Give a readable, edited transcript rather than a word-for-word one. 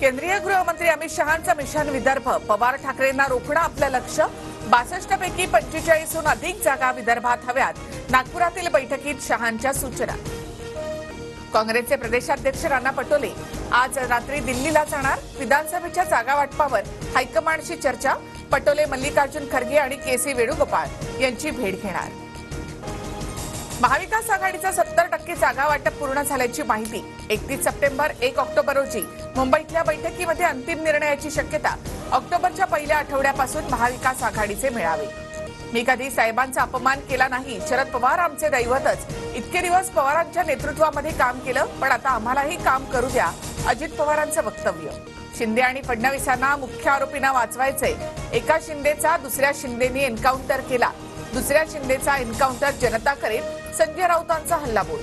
केंद्रीय गृहमंत्री अमित शहांचं मिशन विदर्भ, पवार ठाकरेंना रोखणं आपलं लक्ष्य। 62 पैकी 45हून अधिक जागा विदर्भात हव्यात, नागपुरातील बैठकीत शहांच्या सूचना। काँग्रेसचे प्रदेशाध्यक्ष राणा पटोले आज रात्री दिल्लीला जाणार। विधानसभेच्या जागा वाटपावर हायकमांडशी चर्चा। पटोले मल्लिकार्जुन खरगे आणि के.सी. वेणुगोपाळ यांची भेट घेणार। महाविकास आघाडीचा 70% जागा वाटप पूर्ण झाल्याची माहिती। 31 सप्टेंबर 1 ऑक्टोबर रोजी मुंबईतल्या बैठकीमध्ये अंतिम निर्णयाची शक्यता। ऑक्टोबरच्या पहिल्या आठवड्यापासून महाविकास आघाडीचे मेळावे। मी कधी साहेबांचा अपमान केला नाही, शरद पवार आमचे दैवतच। इतके दिवस पवारांच्या नेतृत्वामध्ये काम केलं, पण आता आम्हालाही काम करू द्या, अजित पवारांचं वक्तव्य। शिंदे आणि फडणवीसांना मुख्य आरोपींना वाचवायचंय। एका शिंदेचा दुसऱ्या शिंदेनी एन्काउंटर केला, दुसऱ्या शिंदेचा एन्काउंटर जनता करेल, संजय राऊतांचा हल्लाबोल।